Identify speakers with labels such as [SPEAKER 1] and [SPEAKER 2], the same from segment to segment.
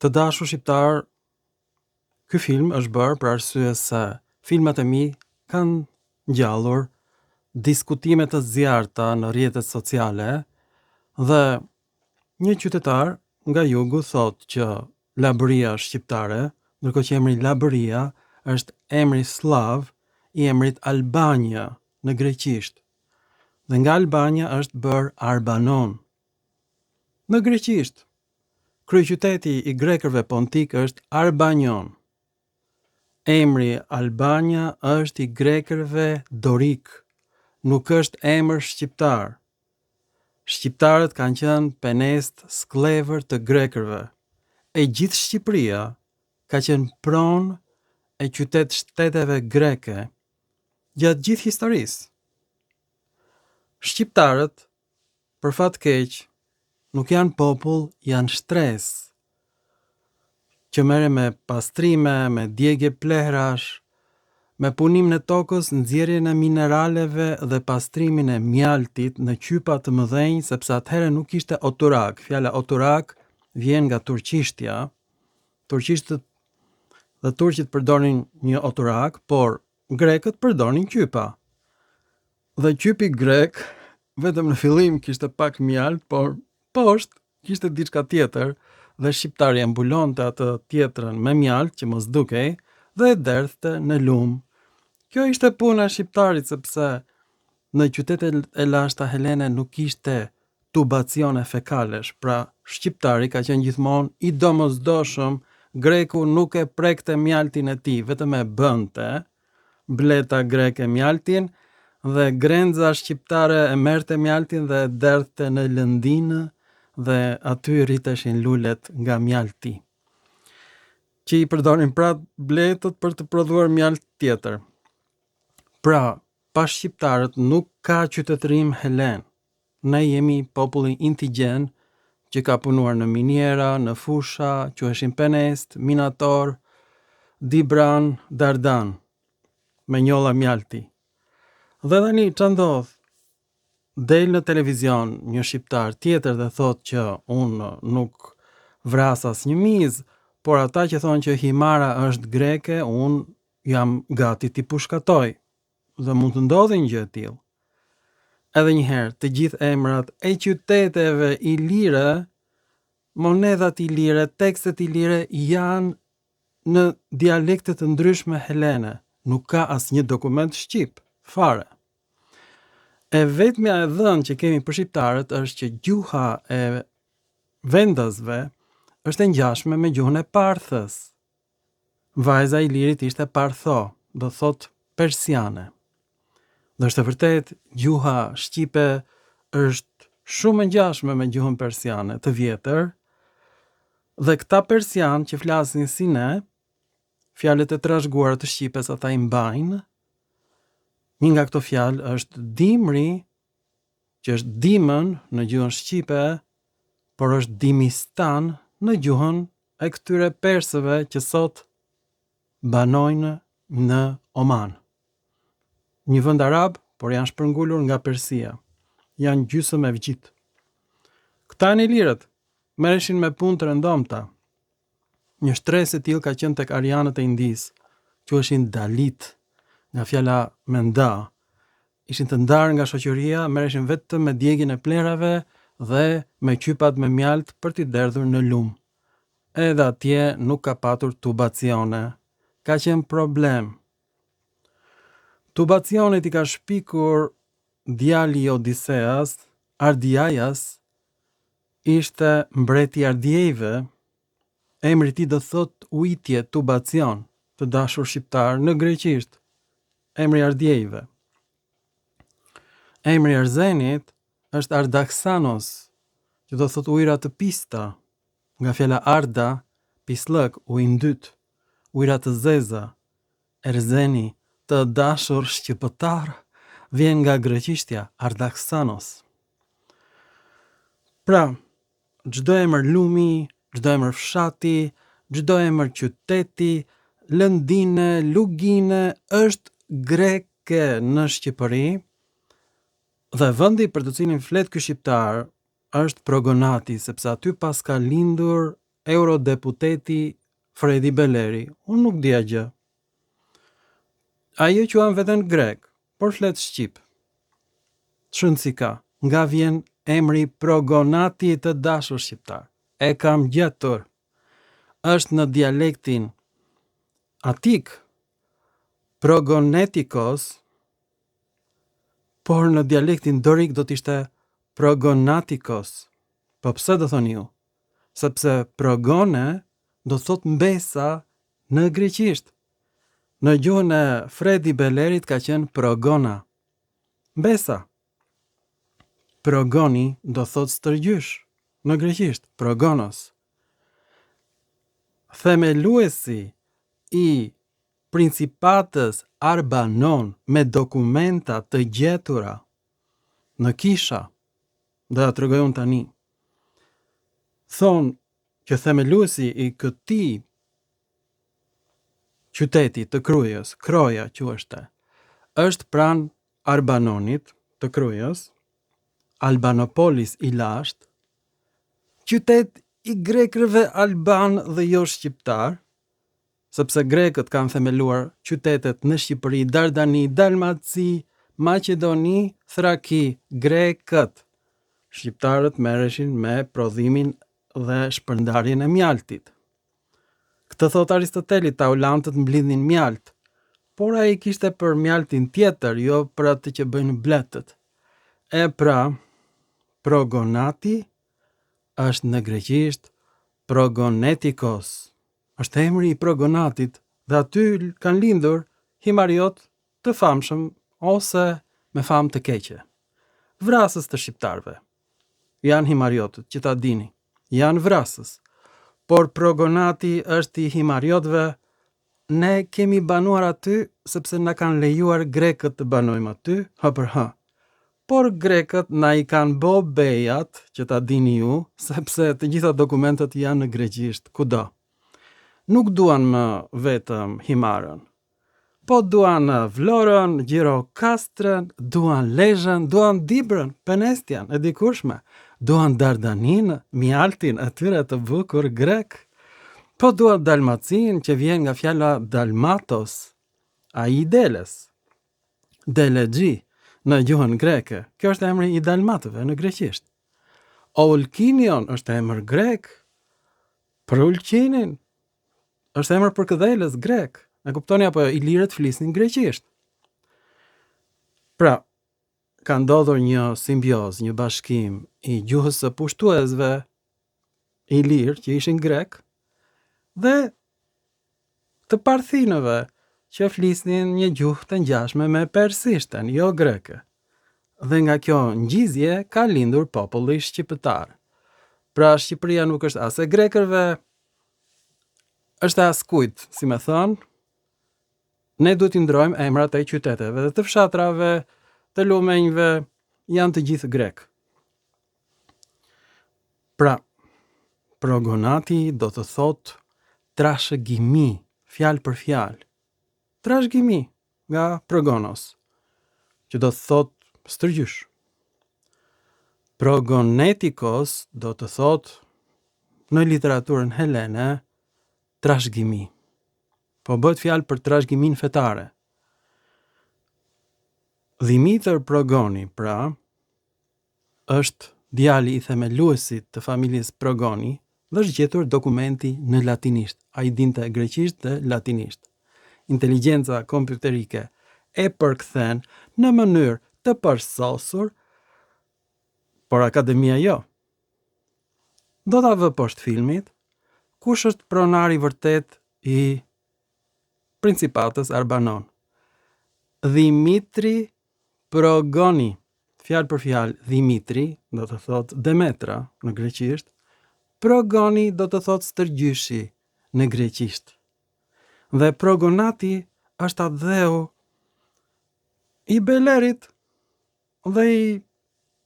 [SPEAKER 1] Të dashur shqiptar, ky film është bërë për arsye se filmat e mi kanë ngjallur diskutime të zjarrta në rrjetet sociale dhe një qytetar nga jugu thot që Labëria është shqiptare, ndërkohë që emri Labëria është emri slav i emrit Albania në greqisht. Dhe nga Albania është bërë Arbanon. Në greqisht, kryeqyteti i grekërve pontik është Arbanion. Emri Albania është i grekërve dorik, nuk është emër shqiptar. Shqiptarët kanë qenë penest skllëvër të grekërve. E gjithë Shqipëria ka qenë pronë e shteteve greke gjatë gjithë historisë. Shqiptarët, për fat keq, nuk janë popull, janë shtres, që merre me pastrime, me djegje plehrash, me punim në tokës, nxjerrjen e mineraleve dhe pastrimin e mjaltit në qypa të mëdhenj, sepse atëherë nuk ishte oturak. Fjala oturak vjen nga turqishtja. Turqishtët dhe turqit përdorin një oturak, por grekët përdorin qypa. Dhe qypi grek vetëm në fillim kishte pak mjalt, por poshtë kishte diçka tjetër dhe shqiptari e mbulonte atë tjetrën me mjalt që mos dukej dhe e derdhte në lum. Kjo ishte puna e shqiptarit sepse në qytetet e lashta helene nuk kishte tubacione fekalesh, pra shqiptari ka qenë gjithmonë i domosdoshëm, greku nuk e prekte mjaltin e tij, vetëm e bënte bleta greke mjaltin dhe grenza shqiptare e merrte mjaltin dhe e derdhte në lëndinë dhe aty rriteshin lulet nga mjalti, që i përdorin prap bletët për të prodhuar mjalt tjetër. Pra, pa shqiptarët nuk ka qytetërim helen. Ne jemi populli indigjen që ka punuar në miniera, në fusha, quheshin penest, minator, dibran, dardan, me njolla mjalti. Dhe tani ç'a ndodh? Del në televizion një shqiptar tjetër dhe thot që unë nuk vras asnjë mizë, por ata që thonë që Himara është greke, unë jam gati t'i pushkatoj. Dhe mund të ndodhi një gjë e tillë. Edhe një herë, të gjithë emrat e qyteteve ilire, monedhat ilire, tekstet ilire janë në dialekte të ndryshme helene. Nuk ka asnjë dokument shqip, fare. E vetmja e dhënë që kemi për shqiptarët është që gjuha e vendasve është e ngjashme me gjuhën e parthës. Vajza e Ilirit ishte partho, do thot persiane. Dhe është e vërtet, gjuha shqipe është shumë e ngjashme me gjuhën persiane të vjetër, dhe këta persian që flasin si ne, fjalët e trashëguara të shqipes ata i mbajnë. Një nga këto fjalë është dimri, që është dimën në gjuhën shqipe, por është dimistan në gjuhën e këtyre persëve që sot banojnë në Oman. Një vend arab, por janë shpërngulur nga Persia. Janë gjysmë e vgjit. Këta në ilirët merreshin me punë të rëndomta. Një shtresë e tillë ka qenë tek arianët e Indisë, quheshin dalit, nga fjala menda. Ishin të ndarë nga shoqëria, merreshin vetëm me djegjen e plerave dhe me qypat me mjalt për t'i derdhur në lum. Edhe atje nuk ka patur tubacione. Ka qenë problem. Tubacionet i ka shpikur djali i Odiseas, Ardiajas, ishte mbreti i Ardiejve, emri i tij do thot ujitje, tubacion, të dashur shqiptar në greqisht, emri i Ardiejve. Emri i Arzenit është Ardaksanos, që do thot ujëra të pista, nga fjala arda, pislëk, ujë ndyt, ujëra të zeza. Erzeni, të dashur shqiptar, vjen nga greqishtja Ardaksanos. Pra, çdo emër lumi, çdo emër fshati, çdo emër qyteti, lëndine, lugine është greke në Shqipëri, dhe vendi për të cilin flet ky shqiptar është Progonati, sepse aty pas ka lindur eurodeputeti Fredi Beleri. Unë nuk dija gjë. Ajo quan veten grek, por flet shqip. Çrënd si ka, nga vjen emri Progonati të dashur shqiptar. E kam gjetur. Është në dialektin atik, Progonetikos, por në dialektin dorik do t'ishte Progonatikos. Po pse do thoni ju? Sepse progone do thot mbesa në greqisht. Në gjuhën e Fredi Belerit ka qenë progona. Mbesa. Progoni do thot stërgjysh në greqisht, progonos. Themeluesi i principatës Arbanon me dokumenta të gjetura në kisha, dhe ja tregoj unë tani, thonë që themeluesi i këtij qyteti të Krujës, Kroja quheshte, është pranë Arbanonit të Krujës, Albanopolis i lashtë, qytet i grekërve alban dhe jo shqiptar, sepse grekët kanë themeluar qytetet në Shqipëri, Dardani, Dalmaci, Maqedoni, Thraki, grekët. Shqiptarët merreshin me prodhimin dhe shpërndarjen e mjaltit. Këtë thot Aristoteli, taulantët mblidhin mjalt, por ai kishte për mjaltin tjetër, jo për atë që bëjnë bletët. E pra, Progonati është në greqisht Progonetikos. Është emri i Progonatit dhe aty kanë lindur himariot të famshëm ose me famë të keqe. Vrasës të shqiptarëve. Janë himariotët, që ta dini. Janë vrasës. Por Progonati është i himariotëve. Ne kemi banuar aty sepse na kanë lejuar grekët të banojmë aty, hë për hë. Por grekët na i kanë bo bejat, që ta dini ju, sepse të gjitha dokumentet janë në greqisht, kudo. Nuk duan më vetëm himarën, po duan Vlorën, Gjirokastrën, duan Lezhën, duan Dibrën, Penestian, e dikushme, duan Dardaninë, mjaltin e tyre të bukur grek, po duan Dalmacin, që vjen nga fjala Dalmatos, ai i deles, delegji në gjuhën greke. Kjo është emri i dalmatëve në greqisht. Olkinion është emër grek, për Ulqinin është emër për këdhelës grek. E kuptoni apo ilirët flisnin greqisht. Pra, ka ndodhur një simbioz, një bashkim i gjuhës së pushtuesve ilirë që ishin grek dhe të parthinëve që flisnin një gjuhë të ngjashme me persishten, jo greke. Dhe nga kjo ngjizje ka lindur populli shqiptar. Pra Shqipëria nuk është as e grekërve, është as kujt, si me thënë, ne duhet t'i ndrojmë emrat e qyteteve dhe të fshatrave, të lumenjve, janë të gjithë grek. Pra, Progonati do të thot trashëgimi, fjalë për fjalë. Trashëgimi nga progonos, që do të thot stërgjysh. Progonetikos do të thot në literaturën helene trashëgimi. Po bëhet fjalë për trashëgimin fetare. Dimitër Progoni, pra, është djali i themeluesit të familjes Progoni dhe është gjetur dokumenti në latinisht. Ai dinte greqisht dhe latinisht. Inteligjenca kompjuterike e përkthen në mënyrë të përsosur, por akademia jo. Do ta vë poshtë filmit, kush është pronari vërtet i Principatës Arbanon. Dimitri Progoni, fjalë për fjalë Dimitri, do të thot Demetra në greqisht, Progoni do të thot stërgjyshi në greqisht. Dhe Progonati është atë dheu i Belerit dhe i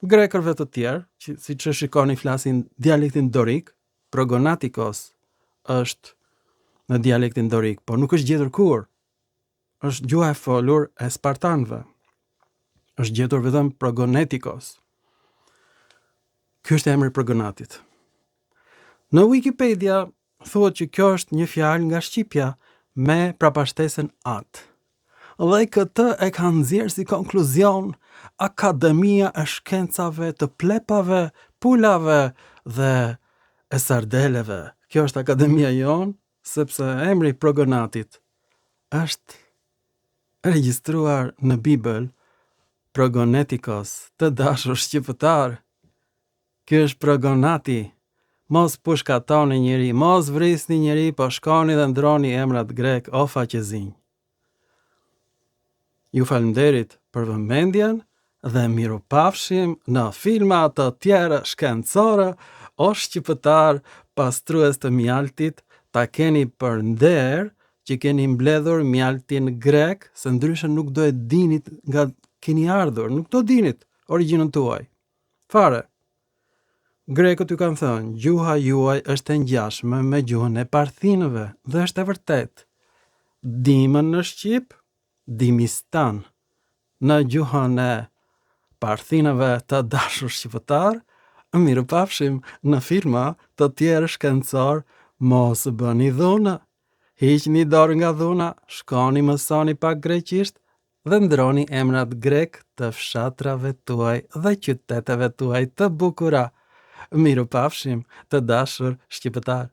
[SPEAKER 1] grekërve të tjerë, që si që shikoni flasin dialektin dorik. Progonatikos është në dialektin dorik, por nuk është gjetur kur. Është gjuha e folur e spartanëve. Është gjetur vetëm Progonetikos. Ky është emri Progonatit. Në Wikipedia thuhet që kjo është një fjalë nga shqipja me prapashtesën at. Dhe këtë e ka nxjerrë si konkluzion Akademia e Shkencave të Plepave, Pulave dhe e Sardeleve. Kjo është akademia jon, sepse emri Progonatit është regjistruar në Bibël, Progonetikos, të dashur shqiptar. Ky është Progonati. Mos pushkatoni njëri, mos vrisni njëri, po shkoni dhe ndroni emrat grek o faqezinj. Ju falenderit për vëmendjen dhe mirupafshim në filma të tjera shkencore o shqiptar pastrues të mjaltit, ta keni për nder që keni mbledhur mjaltin grek, se ndryshe nuk do e dinit nga keni ardhur, nuk do dinit origjinën tuaj. Fare. Grekët ju kanë thënë, gjuha juaj është e ngjashme me gjuhën e parthinëve, dhe është e vërtet. Dimën në Shqip, dimistan. Në gjuhën e parthinëve të dashur shqiptar, mirupafshim në filma të tjerë shkencor, mos bëni dhuna. Hiqni dorë nga dhuna, shkoni mësoni pak greqisht dhe ndroni emrat grek të fshatrave tuaj dhe qyteteve tuaj të bukura. Mirupafshim të dashur shqiptar.